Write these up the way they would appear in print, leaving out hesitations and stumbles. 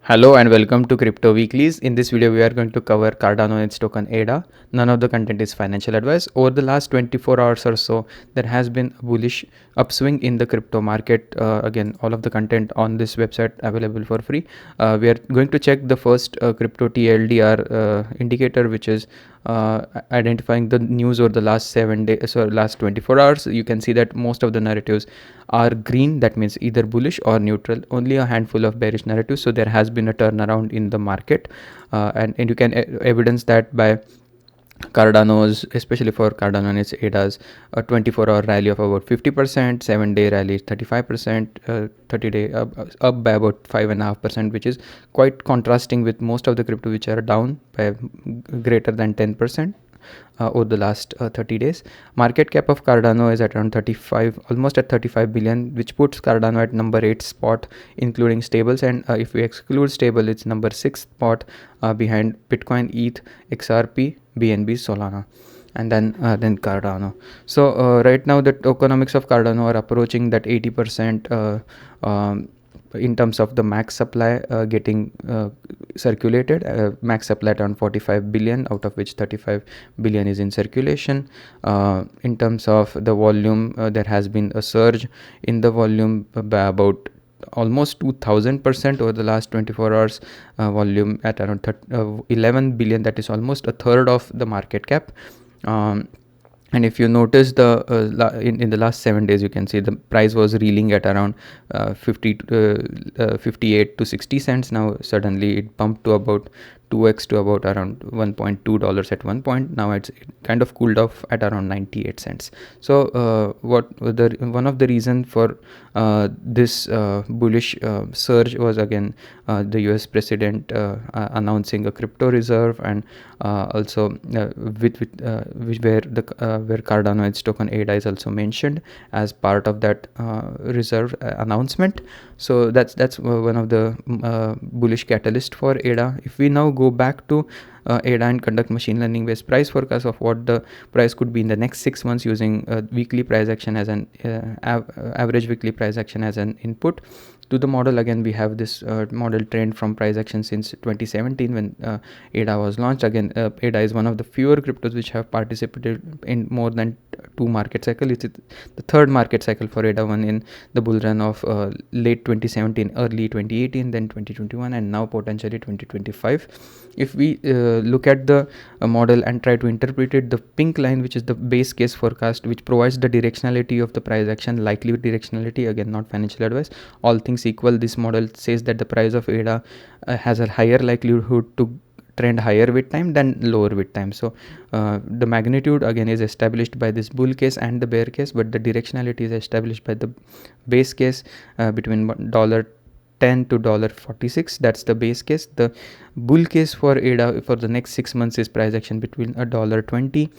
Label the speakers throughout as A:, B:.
A: Hello and welcome to Crypto Weeklies. In this video, we are going to cover Cardano and its token ADA. None of the content is financial advice. Over the last 24 hours or so, there has been a bullish upswing in the crypto market. Again, all of the content on this website available for free. We are going to check the first crypto TLDR indicator, which is identifying the news over the last 7 days or last 24 hours. You can see that most of the narratives are green. That means either bullish or neutral. Only a handful of bearish narratives. So there has been a turnaround in the market, and you can evidence that by Cardano's, especially for Cardano and its ADAs, a 24-hour rally of about 50%, 7-day rally 35%, 30-day up by about 5.5%, which is quite contrasting with most of the crypto which are down by greater than 10%. Over the last 30 days. Market cap of Cardano is at around 35, almost at 35 billion, which puts Cardano at number 8 spot, including stables. And if we exclude stable, it's number 6 spot behind Bitcoin, ETH, XRP, BNB, Solana, and then Cardano. So right now the tokenomics of Cardano are approaching that 80% in terms of the max supply getting circulated. Max supply at around 45 billion, out of which 35 billion is in circulation. In terms of the volume, there has been a surge in the volume by about almost 2000% over the last 24 hours. Volume at around 11 billion, that is almost a third of the market cap. And if you notice in the last 7 days, you can see the price was reeling at around 58 to 60 cents. Now suddenly it bumped to about 2x to about around $1.2 at one point. Now it kind of cooled off at around 98 cents. So one of the reason for this bullish surge was again the US president announcing a crypto reserve, and also where Cardano its token ADA is also mentioned as part of that reserve announcement. So that's one of the bullish catalyst for ADA. If we now go back to ADA and conduct machine learning based price forecast of what the price could be in the next 6 months using weekly price action as an average weekly price action as an input to the model. Again, we have this model trained from price action since 2017 when ADA was launched. Again, ADA is one of the fewer cryptos which have participated in more than 2 market cycle. It's the third market cycle for ADA, one in the bull run of late 2017, early 2018, then 2021, and now potentially 2025. If we look at the model and try to interpret it, the pink line, which is the base case forecast, which provides the directionality of the price action, likely directionality, again not financial advice, all things equal, this model says that the price of ADA has a higher likelihood to trend higher with time than lower with time. So the magnitude again is established by this bull case and the bear case, but the directionality is established by the base case between $10 to $46. That's the base case. The bull case for ADA for the next 6 months is price action between $1.20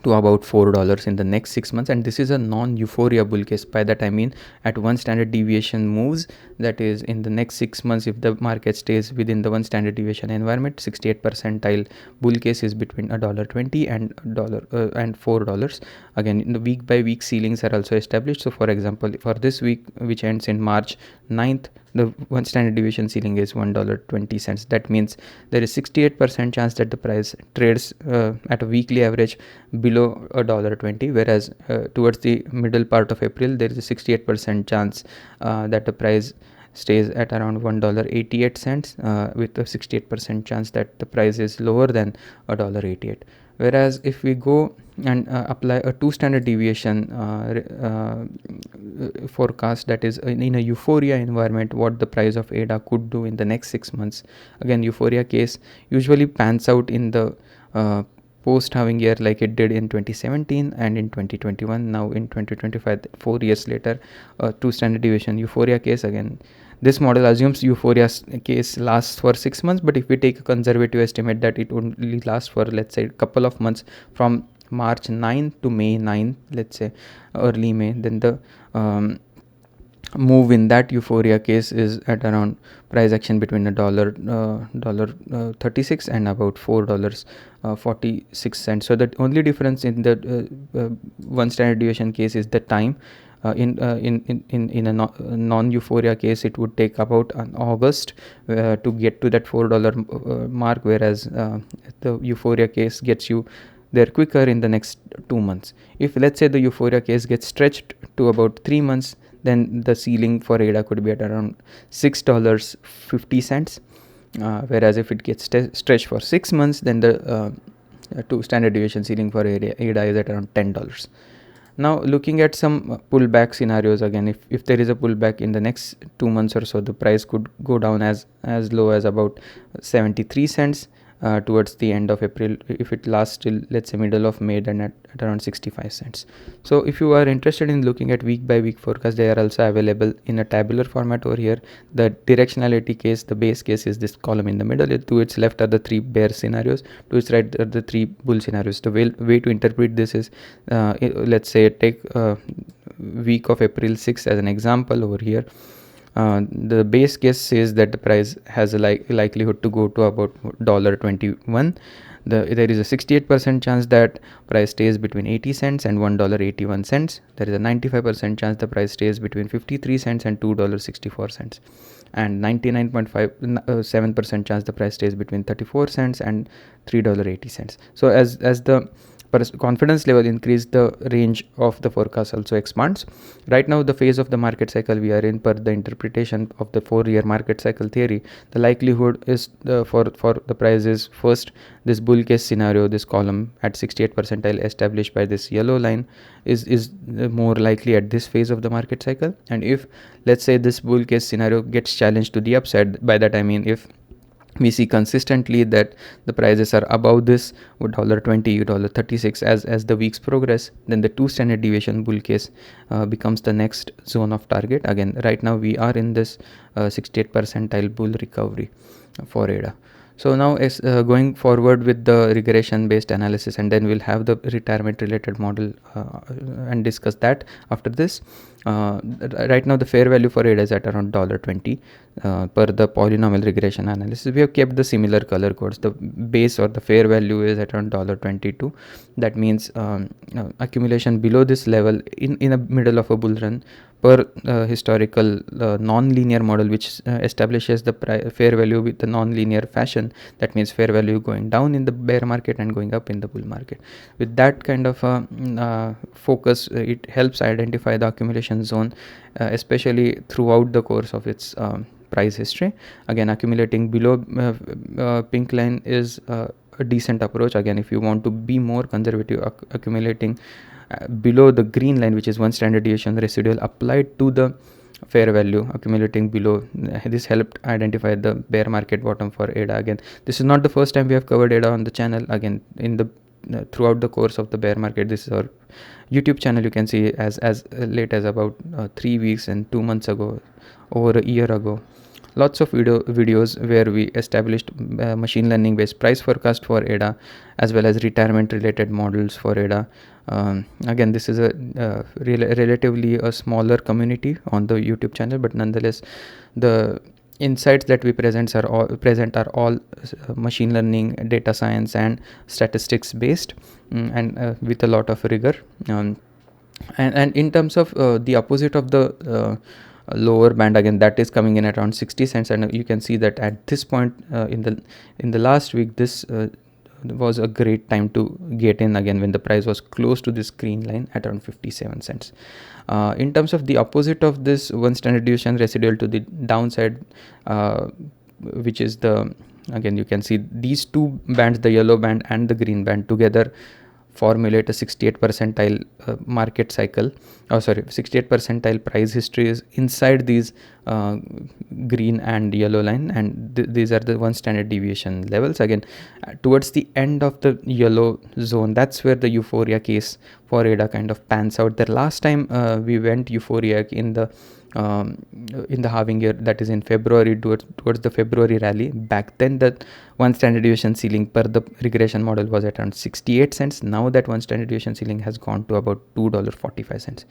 A: to about $4 in the next 6 months, and this is a non-euphoria bull case. By that I mean at one standard deviation moves, that is in the next 6 months, if the market stays within the one standard deviation environment, 68th percentile bull case is between $1.20 and $4. Again, the week by week ceilings are also established. So for example, for this week, which ends in March 9th, the one standard deviation ceiling is $1.20. That means there is 68% chance that the price trades at a weekly average below $1.20, whereas towards the middle part of April there is a 68% chance that the price stays at around $1.88, with a 68% chance that the price is lower than $1.88. Whereas if we go and apply a 2 standard deviation forecast, that is in a euphoria environment, what the price of ADA could do in the next 6 months. Again, euphoria case usually pans out in the post halving year like it did in 2017 and in 2021. Now in 2025, 4 years later, 2 standard deviation euphoria case. Again, this model assumes euphoria case lasts for 6 months, but if we take a conservative estimate that it only lasts for, let's say, a couple of months from March 9 to May 9, let's say early May, then the move in that euphoria case is at around price action between $36 and about $4.46. So the only difference in the one standard deviation case is the time. In a non-euphoria case, it would take about an August to get to that $4 mark, whereas the euphoria case gets you there quicker in the next 2 months. If let's say the euphoria case gets stretched to about 3 months, then the ceiling for ADA could be at around $6.50. Whereas if it gets stretched for 6 months, then the two standard deviation ceiling for ADA is at around $10. Now looking at some pullback scenarios, again, if there is a pullback in the next 2 months or so, the price could go down as low as about 73 cents towards the end of April. If it lasts till, let's say, middle of May, then at around 65 cents. So if you are interested in looking at week by week forecast, they are also available in a tabular format over here. The directionality case, the base case, is this column in the middle. To its left are the 3 bear scenarios, to its right are the 3 bull scenarios. The way to interpret this is, let's say, take week of April 6th as an example over here. The base case says that the price has a likelihood to go to about $21. There is a 68% chance that price stays between 80 cents and $1.81. There is a 95% chance the price stays between 53 cents and $2.64. And 99.57% chance the price stays between 34 cents and $3.80. So as the confidence level increase, the range of the forecast also expands. Right now, the phase of the market cycle we are in, per the interpretation of the 4-year market cycle theory, the likelihood is for the price is, first, this bull case scenario, this column at 68th percentile established by this yellow line is more likely at this phase of the market cycle. And if, let's say, this bull case scenario gets challenged to the upside, by that I mean if we see consistently that the prices are above this $20, $36 as the weeks progress, then the 2 standard deviation bull case becomes the next zone of target. Again, right now we are in this 68th percentile bull recovery for ADA. So now going forward with the regression based analysis, and then we'll have the retirement related model and discuss that after this. Right now the fair value for ADA is at around $20 per the polynomial regression analysis. We have kept the similar color codes. The base or the fair value is at around $22. That means accumulation below this level in the middle of a bull run per historical non-linear model, which establishes the fair value with the non-linear fashion. That means fair value going down in the bear market and going up in the bull market. With that kind of focus, it helps identify the accumulation zone, especially throughout the course of its price history. Again, accumulating below pink line is a decent approach. Again, if you want to be more conservative, accumulating below the green line, which is 1 standard deviation residual applied to the fair value, accumulating below, this helped identify the bear market bottom for ADA. Again, this is not the first time we have covered ADA on the channel. Again, in the throughout the course of the bear market, this is our YouTube channel. You can see as late as about 3 weeks and 2 months ago, over a year ago, lots of videos where we established machine learning based price forecast for ADA, as well as retirement related models for ADA. Again, this is a relatively a smaller community on the YouTube channel, but nonetheless the insights that we present are all machine learning, data science and statistics based, and with a lot of rigor. And in terms of the opposite of the lower band, again, that is coming in at around 60 cents, and you can see that at this point in the last week, this was a great time to get in, again, when the price was close to this green line at around 57 cents. In terms of the opposite of this 1 standard deviation residual to the downside, which is the, again, you can see these 2 bands, the yellow band and the green band, together formulate a 68th percentile market cycle, 68th percentile price history is inside these green and yellow line, and these are the 1 standard deviation levels. Again, towards the end of the yellow zone, that's where the euphoria case for ADA kind of pans out. The last time we went euphoric in the halving year, that is in February, towards the February rally, back then the 1 standard deviation ceiling per the regression model was at around 68 cents. Now that 1 standard deviation ceiling has gone to about $2.45.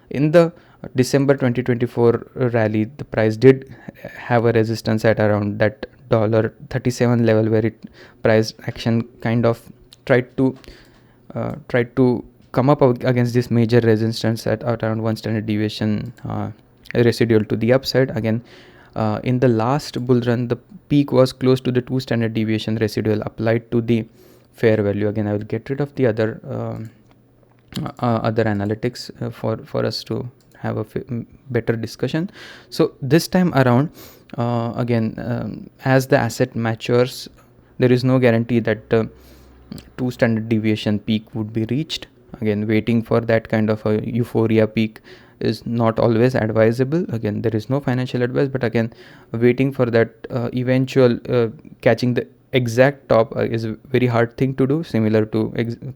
A: In the December 2024 rally, the price did have a resistance at around that $37 level, where it price action kind of tried to come up against this major resistance at around 1 standard deviation residual to the upside. Again, in the last bull run, the peak was close to the 2 standard deviation residual applied to the fair value. Again, I will get rid of the other analytics for us to have a better discussion. So this time around, again, as the asset matures, there is no guarantee that 2 standard deviation peak would be reached. Again, waiting for that kind of a euphoria peak is not always advisable. Again, there is no financial advice, but again, waiting for that eventual catching the exact top is a very hard thing to do, similar to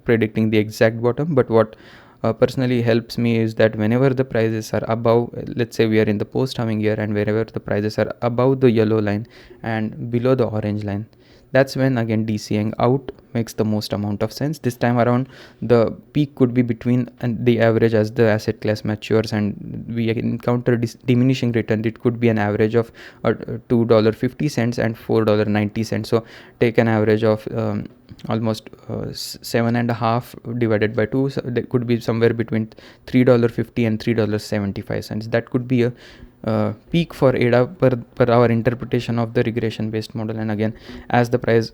A: predicting the exact bottom. But what personally helps me is that whenever the prices are above, let's say we are in the post halving year, and wherever the prices are above the yellow line and below the orange line, that's when again DCing out makes the most amount of sense. This time around, the peak could be between and the average as the asset class matures and we encounter diminishing return. It could be an average of $2.50 and $4.90. So take an average of almost 7.5 divided by 2. So that could be somewhere between $3.50 and $3.75. That could be a peak for ADA per our interpretation of the regression based model. And again, as the price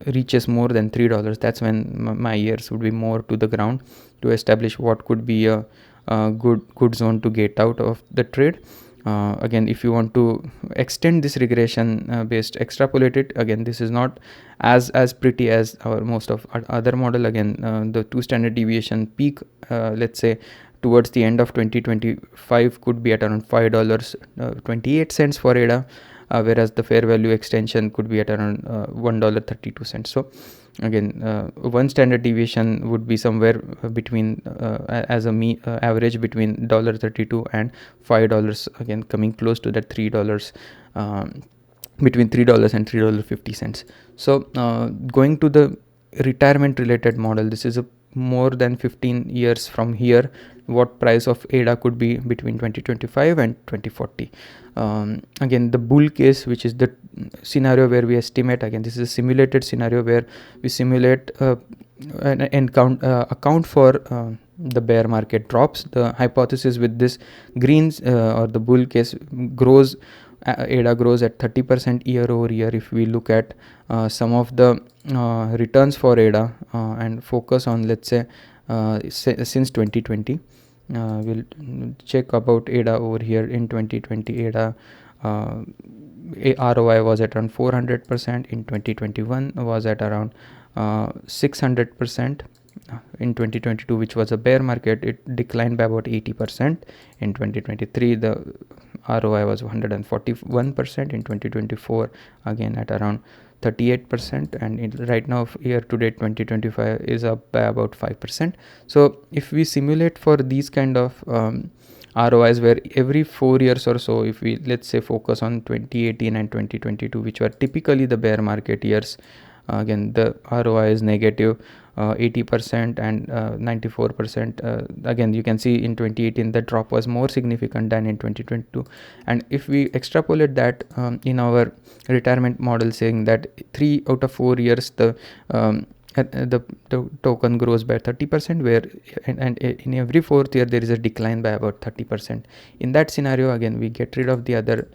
A: reaches more than $3, that's when my ears would be more to the ground to establish what could be a good zone to get out of the trade. Again, if you want to extend this regression based extrapolate it, again, this is not as pretty as our most of our other model. Again, the 2 standard deviation peak, let's say towards the end of 2025 could be at around $5.28 for ADA, whereas the fair value extension could be at around $1.32. So again, 1 standard deviation would be somewhere between as a average between $1.32 and $5, again coming close to that $3, between $3 and $3.50. So going to the retirement related model, this is a more than 15 years from here, what price of ADA could be between 2025 and 2040. Again, the bull case, which is the scenario where we estimate, again this is a simulated scenario where we simulate and account for the bear market drops. The hypothesis with this greens or the bull case grows, ADA grows at 30% year over year. If we look at some of the returns for ADA and focus on, let's say, since 2020, we'll check about ADA over here. In 2020, ADA ROI was at around 400%. In 2021 was at around 600%. In 2022, which was a bear market, it declined by about 80%. In 2023, the ROI was 141%. In 2024, again at around 38%, and right now year to date 2025 is up by about 5%. So if we simulate for these kind of ROIs, where every 4 years or so, if we let's say focus on 2018 and 2022, which were typically the bear market years, again the ROI is negative 80% and 94%. Again, you can see in 2018 the drop was more significant than in 2022. And if we extrapolate that in our retirement model, saying that 3 out of 4 years the token grows by 30%, where and in every 4th year there is a decline by about 30%. In that scenario, again we get rid of the other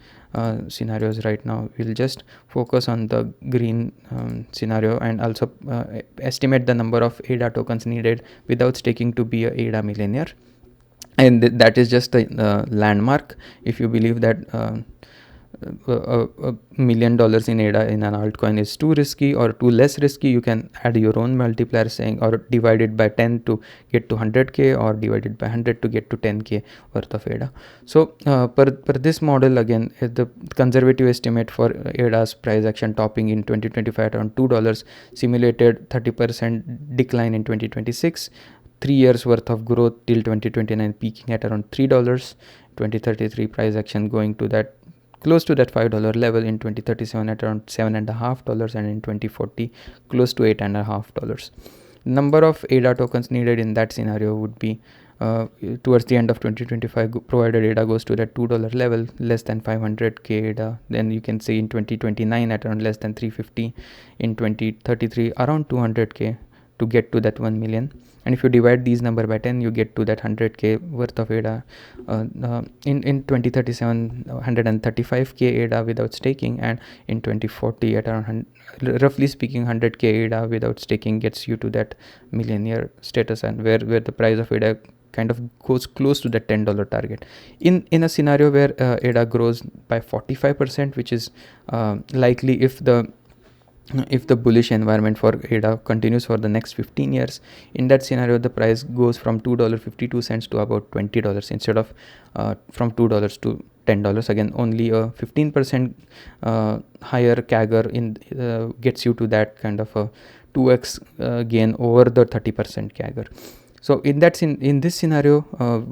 A: scenarios right now. We'll just focus on the green scenario and also estimate the number of ADA tokens needed without staking to be a ADA millionaire. And that is just a landmark. If you believe that $1 million in ADA in an altcoin is too risky or too less risky, you can add your own multiplier, saying or divide it by 10 to get to 100k, or divide it by 100 to get to 10k worth of ADA. So per this model, again the conservative estimate for ADA's price action topping in 2025 at around $2, simulated 30% decline in 2026, 3 years worth of growth till 2029, peaking at around $3, 2033 price action going to that close to that $5 level, in 2037 at around $7.50, and in 2040 close to $8.50. Number of ADA tokens needed in that scenario would be towards the end of 2025, provided ADA goes to that $2 level, less than 500k ADA. Then you can see in 2029 at around less than 350, in 2033 around 200k, to get to that 1 million. And if you divide these number by 10, you get to that 100k worth of ADA. In 2037, 135k ADA without staking, and in 2040 at around roughly speaking 100k ADA without staking gets you to that millionaire status, and where the price of ADA kind of goes close to the $10 target. In a scenario where ADA grows by 45%, which is likely if the bullish environment for ADA continues for the next 15 years, in that scenario the price goes from $2.52 to about $20 instead of from $2 to $10. Again, only a 15% higher CAGR gets you to that kind of a 2x gain over the 30% CAGR. So in this scenario,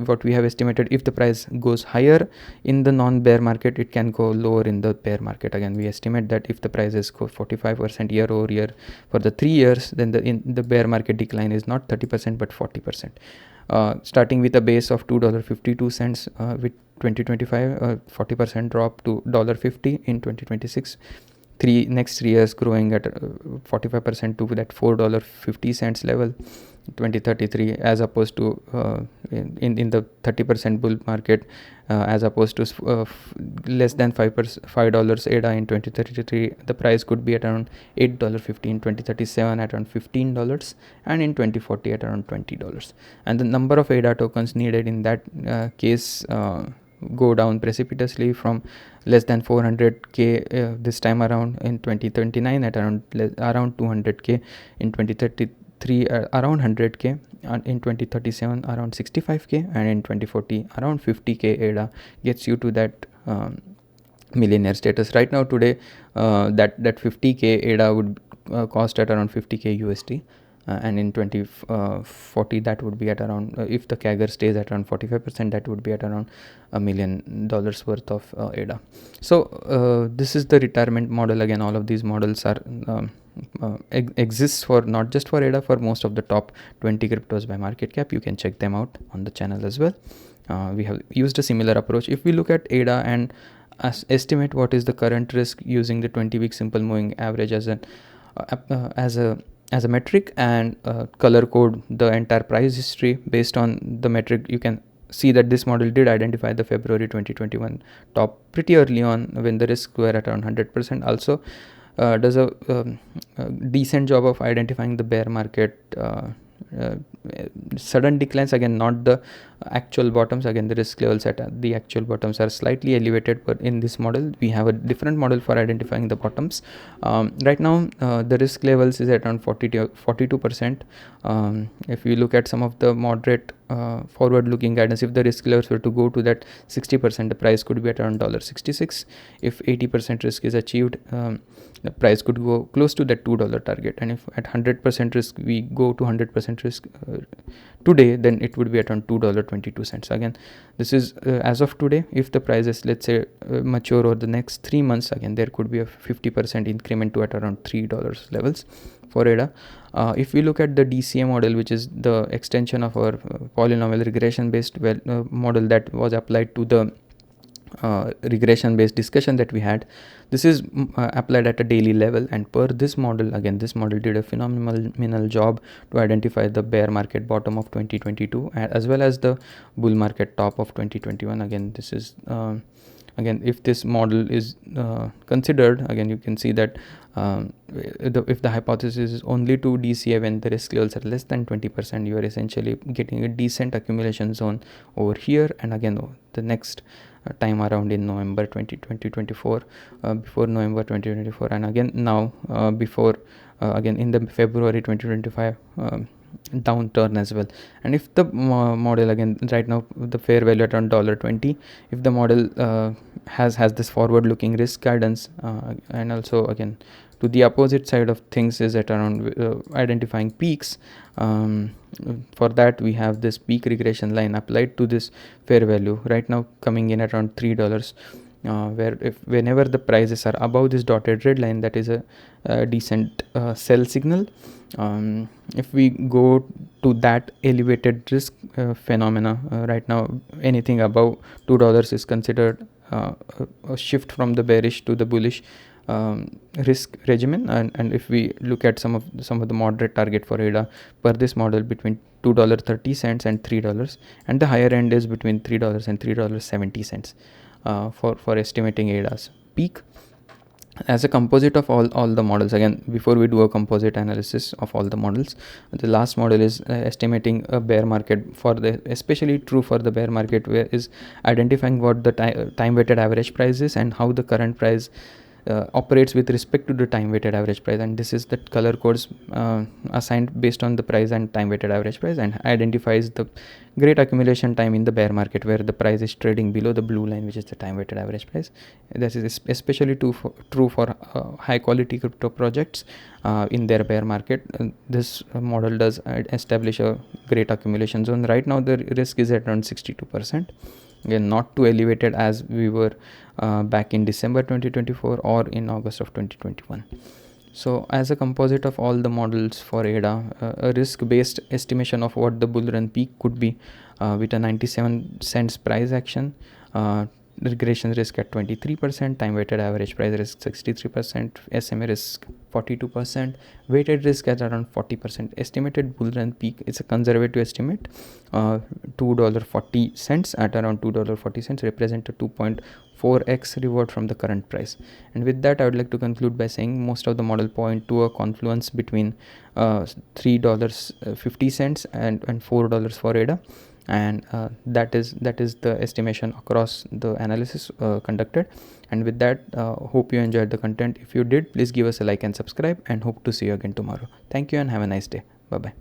A: what we have estimated, if the price goes higher in the non-bear market, it can go lower in the bear market. Again, we estimate that if the prices go 45% year over year for the 3 years, then the bear market decline is not 30% but 40%. Starting with a base of $2.52 with 2025, 40% drop to $1.50 in 2026. Next 3 years growing at 45% to that $4.50 level 2033, as opposed to in the 30% bull market, as opposed to less than $5 ADA in 2033. The price could be at around $8.50 in 2037, at around $15, and in 2040 at around $20. And the number of ADA tokens needed in that case go down precipitously from less than 400k this time around in 2029 at around 200k, in 2033 around 100k, and in 2037 around 65k, and in 2040 around 50k ADA gets you to that millionaire status. Right now today that 50k ADA would cost at around 50k USD. And in 2040 that would be at around, if the CAGR stays at around 45%, that would be at around $1 million worth of ADA. So this is the retirement model. Again, all of these models are exists for not just for ADA, for most of the top 20 cryptos by market cap. You can check them out on the channel as well. We have used a similar approach. If we look at ADA and estimate what is the current risk using the 20-week simple moving average as a metric, and color code the entire price history based on the metric, you can see that this model did identify the February 2021 top pretty early on when the risks were at around 100%. Also does a decent job of identifying the bear market sudden declines. Again, not the actual bottoms. Again, the risk levels at the actual bottoms are slightly elevated, but in this model we have a different model for identifying the bottoms. Right now the risk levels is at around 42%. If you look at some of the moderate forward looking guidance, if the risk levels were to go to that 60%, the price could be at around $66. If 80% risk is achieved, the price could go close to that $2 target. And if at 100% risk we go to 100% risk today, then it would be at around $2.22. Again, this is as of today. If the prices, let's say, mature over the next 3 months, again there could be a 50% increment to at around $3 levels for ADA. If we look at the DCA model, which is the extension of our polynomial regression based model that was applied to the regression based discussion that we had, this is applied at a daily level, and per this model, again this model did a phenomenal job to identify the bear market bottom of 2022 as well as the bull market top of 2021. Again, this is again, if this model is considered, again you can see that if the hypothesis is only to DCA when the risk levels are less than 20%, you are essentially getting a decent accumulation zone over here. And again, the next time around in November 2024, before November 2024, and again now before again in the February 2025 downturn as well. And if the model, again right now the fair value at around $20, if the model has this forward looking risk guidance, and also again to the opposite side of things is at around identifying peaks, for that we have this peak regression line applied to this fair value right now coming in at around $3, where whenever the prices are above this dotted red line, that is a decent sell signal. If we go to that elevated risk phenomena, right now anything above $2 is considered a shift from the bearish to the bullish risk regimen, and if we look at some of the moderate target for ADA per this model between $2.30 and $3, and the higher end is between $3 and $3.70 for estimating ADA's peak. As a composite of all the models, again, before we do a composite analysis of all the models, the last model is estimating a bear market for the, especially true for the bear market, where is identifying what the time weighted average price is and how the current price operates with respect to the time weighted average price, and this is the color codes assigned based on the price and time weighted average price, and identifies the great accumulation time in the bear market where the price is trading below the blue line, which is the time weighted average price. This is especially true for high quality crypto projects in their bear market. This model does establish a great accumulation zone. Right now the risk is at around 62%. Again, not too elevated as we were back in December 2024 or in August of 2021. So as a composite of all the models for ADA, a risk based estimation of what the bull run peak could be with a 97 cents price action, regression risk at 23%, time weighted average price risk 63%, SMA risk 42%, weighted risk at around 40%. Estimated bull run peak is a conservative estimate, $2.40 at around $2.40 represent a 2.4x reward from the current price. And with that, I would like to conclude by saying most of the model point to a confluence between $3.50 and $4 for ADA, and that is the estimation across the analysis conducted. And with that, hope you enjoyed the content. If you did, please give us a like and subscribe, and hope to see you again tomorrow. Thank you and have a nice day. Bye bye.